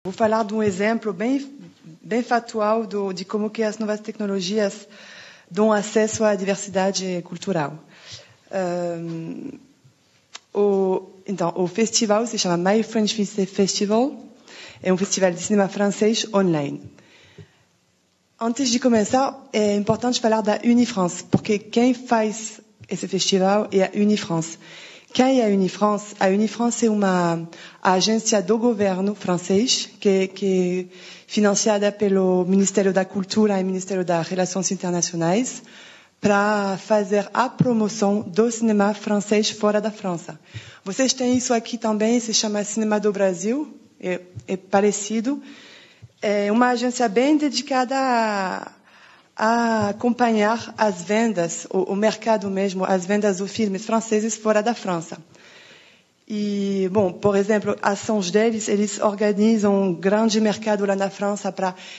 Vou falar de um exemplo bem factual de como que as novas tecnologias dão acesso à diversidade cultural. O festival se chama My French Film Festival, é um festival de cinema francês online. Antes de começar, é importante falar da Unifrance, porque quem faz esse festival é a Unifrance. Quem é a Unifrance? A Unifrance é uma agência do governo francês que é financiada pelo Ministério da Cultura e Ministério das Relações Internacionais para fazer a promoção do cinema francês fora da França. Vocês têm isso aqui também, se chama Cinema do Brasil, é parecido. É uma agência bem dedicada a acompanhar as vendas, o mercado mesmo, as vendas dos filmes franceses fora da França. E, bom, por exemplo, ações deles, eles organizam um grande mercado lá na França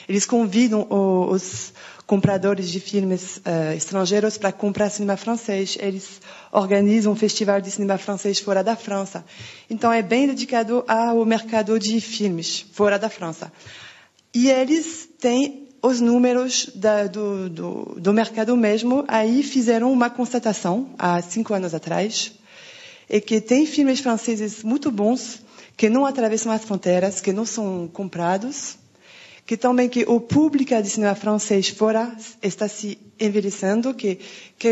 eles convidam os compradores de filmes estrangeiros para comprar cinema francês. Eles organizam um festival de cinema francês fora da França. Então, é bem dedicado ao mercado de filmes fora da França. E eles têm os números do mercado mesmo. Aí fizeram uma constatação, há 5 anos atrás, e que tem filmes franceses muito bons, que não atravessam as fronteiras, que não são comprados, que também que o público de cinema francês fora está se envelhecendo, que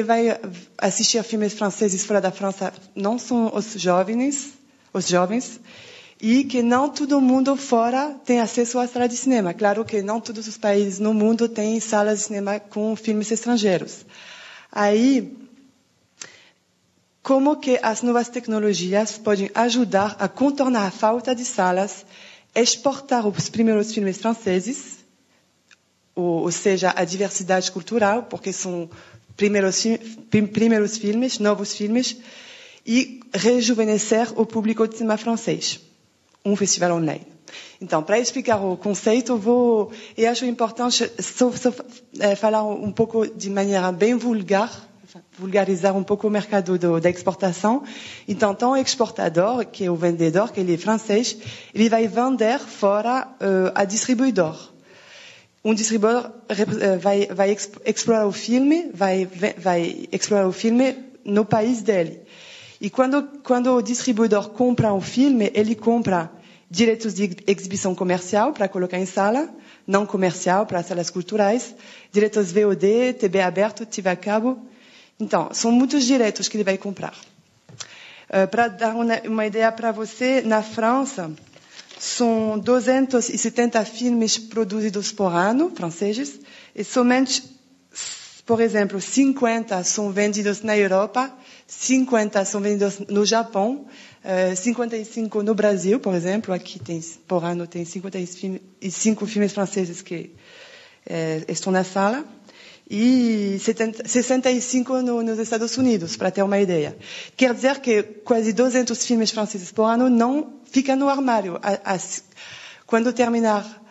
vai assistir filmes franceses fora da França não são os jovens, e que não todo mundo fora tem acesso à sala de cinema. Claro que não todos os países no mundo têm salas de cinema com filmes estrangeiros. Aí, como que as novas tecnologias podem ajudar a contornar a falta de salas, exportar os primeiros filmes franceses, ou seja, a diversidade cultural, porque são primeiros filmes, novos filmes, e rejuvenescer o público de cinema francês. Um festival online. Então, para explicar o conceito, eu acho importante falar um pouco de maneira bem vulgarizar um pouco o mercado da exportação. Então, o exportador, que é o vendedor, que ele é francês, ele vai vender fora a distribuidor. Um distribuidor vai explorar o filme, vai explorar o filme no país dele. E quando o distribuidor compra um filme, ele compra direitos de exibição comercial para colocar em sala, não comercial para salas culturais, direitos VOD, TV aberto, TV a cabo. Então, são muitos direitos que ele vai comprar. Para dar uma ideia para você, na França, são 270 filmes produzidos por ano, franceses, e somente, por exemplo, 50 são vendidos na Europa, 50 são vendidos no Japão, 55 no Brasil, por exemplo. Aqui por ano tem 55 filmes franceses que estão na sala. E 65 nos Estados Unidos, para ter uma ideia. Quer dizer que quase 200 filmes franceses por ano não ficam no armário. Quando terminar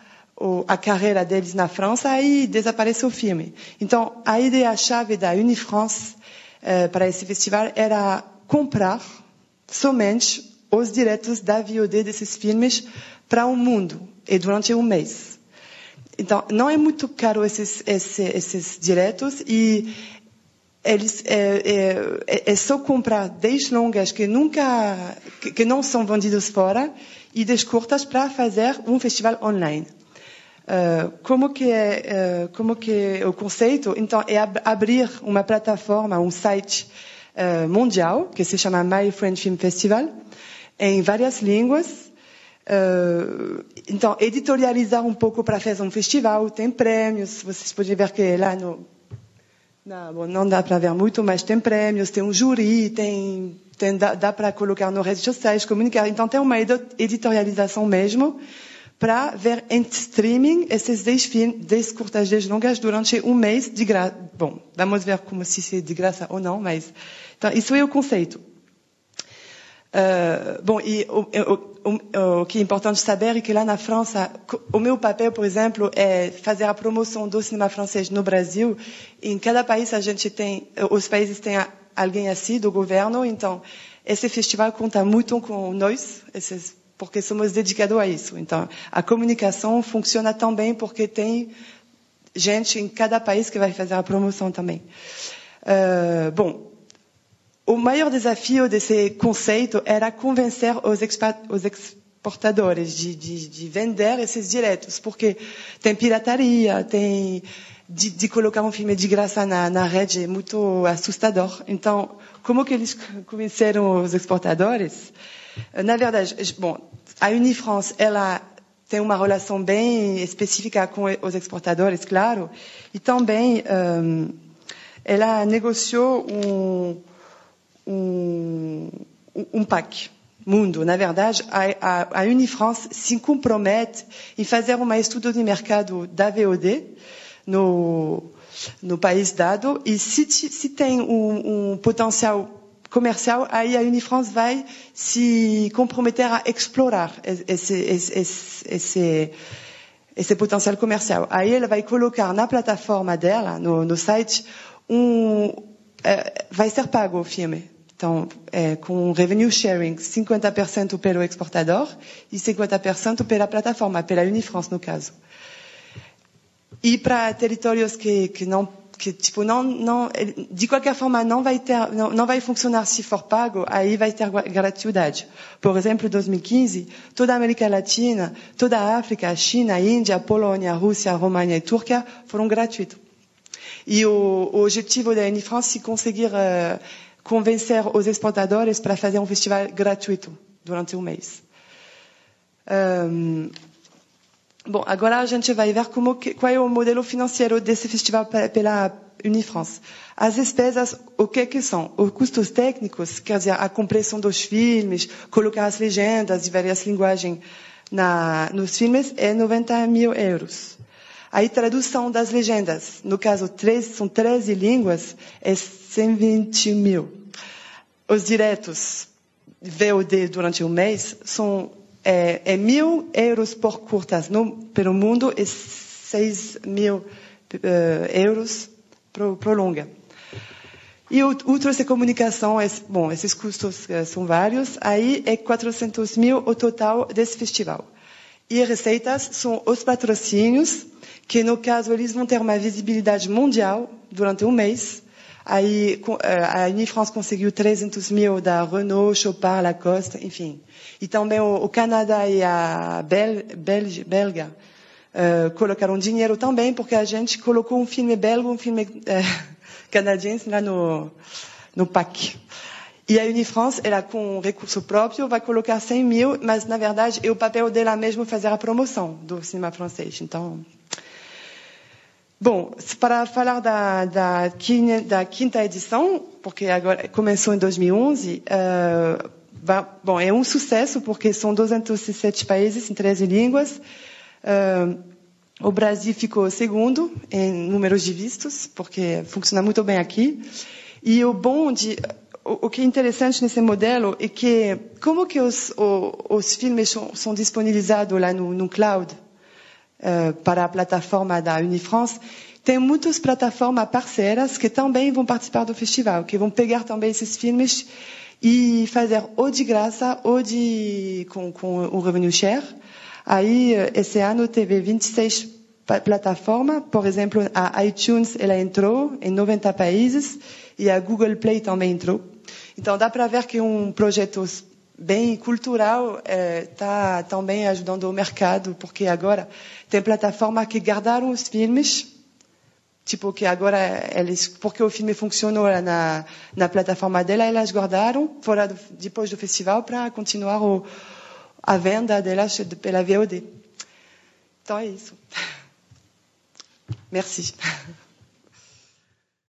a carreira deles na França, aí desaparece o filme. Então, a ideia-chave da Unifrance para esse festival era comprar somente os direitos da VOD desses filmes para o mundo, e durante um mês. Então, não é muito caro esses direitos, e eles é só comprar 10 longas que não são vendidos fora e 10 curtas para fazer um festival online. Como que é o conceito? Então, é abrir uma plataforma, um site mundial que se chama My French Film Festival, em várias línguas. Então, editorializar um pouco para fazer um festival, tem prêmios, vocês podem ver que lá não dá para ver muito, mas tem prêmios, tem um júri, dá para colocar nas redes sociais, comunicar. Então, tem uma editorialização mesmo para ver em streaming esses 10 curtas, 10 longas durante um mês de graça. Bom, vamos ver como se é de graça ou não, mas então, isso é o conceito. Bom, e o que é importante saber é que lá na França, o meu papel, por exemplo, é fazer a promoção do cinema francês no Brasil. Em cada país os países têm alguém assim do governo, então esse festival conta muito com nós, esses porque somos dedicados a isso. Então, a comunicação funciona tão bem porque tem gente em cada país que vai fazer a promoção também. Bom, o maior desafio desse conceito era convencer os exportadores de vender esses direitos, porque tem pirataria, tem de colocar um filme de graça na rede é muito assustador. Então, como que eles convenceram os exportadores? Na verdade, bom, a Unifrance, ela tem uma relação bem específica com os exportadores, claro, e também ela negociou um PAC mundo. Na verdade, a Unifrance se compromete em fazer um estudo de mercado da VOD no país dado, e se tem um potencial comercial, aí a Unifrance vai se comprometer a explorar esse potencial comercial. Aí ela vai colocar na plataforma dela, no site, vai ser pago o filme. Então, com revenue sharing, 50% pelo exportador e 50% pela plataforma, pela Unifrance, no caso. E para territórios que de qualquer forma não vai funcionar se for pago, aí vai ter gratuidade. Por exemplo, em 2015, toda a América Latina, toda a África, China, Índia, Polônia, Rússia, Romênia e Turquia foram gratuitos. E o objetivo da Unifrance é conseguir convencer os exportadores para fazer um festival gratuito durante um mês. Bom, agora a gente vai ver qual é o modelo financeiro desse festival pela Unifrance. As despesas, o que são? Os custos técnicos, quer dizer, a compressão dos filmes, colocar as legendas de várias linguagens nos filmes, é 90 mil euros. A tradução das legendas, no caso, são 13 línguas, é 120 mil. Os direitos VOD durante um mês são 1.000 euros por curtas pelo mundo e 6.000 euros por longa. E outros de comunicação, bom, esses custos são vários, aí é 400 mil o total desse festival. E receitas são os patrocínios, que no caso eles vão ter uma visibilidade mundial durante um mês. Aí a Unifrance conseguiu 300 mil da Renault, Chopard, Lacoste, enfim. E também o Canadá e a Belga colocaram dinheiro também, porque a gente colocou um filme belga, um filme canadense lá no PAC. E a Unifrance, ela com recurso próprio, vai colocar 100 mil, mas na verdade é o papel dela mesmo fazer a promoção do cinema francês. Então, bom, para falar da quinta edição, porque agora começou em 2011, bom, é um sucesso porque são 207 países em 13 línguas. O Brasil ficou segundo em números de vistos, porque funciona muito bem aqui. E o que é interessante nesse modelo é que como que os filmes são disponibilizados lá no cloud para a plataforma da Unifrance, tem muitas plataformas parceiras que também vão participar do festival, que vão pegar também esses filmes e fazer ou de graça ou com o revenue share. Aí, esse ano teve 26 plataformas, por exemplo, a iTunes ela entrou em 90 países e a Google Play também entrou. Então, dá para ver que um projeto bem cultural está também ajudando o mercado, porque agora tem plataformas que guardaram os filmes, tipo que agora porque o filme funcionou na plataforma dela, elas guardaram depois do festival para continuar a venda delas pela VOD. Então é isso. Merci.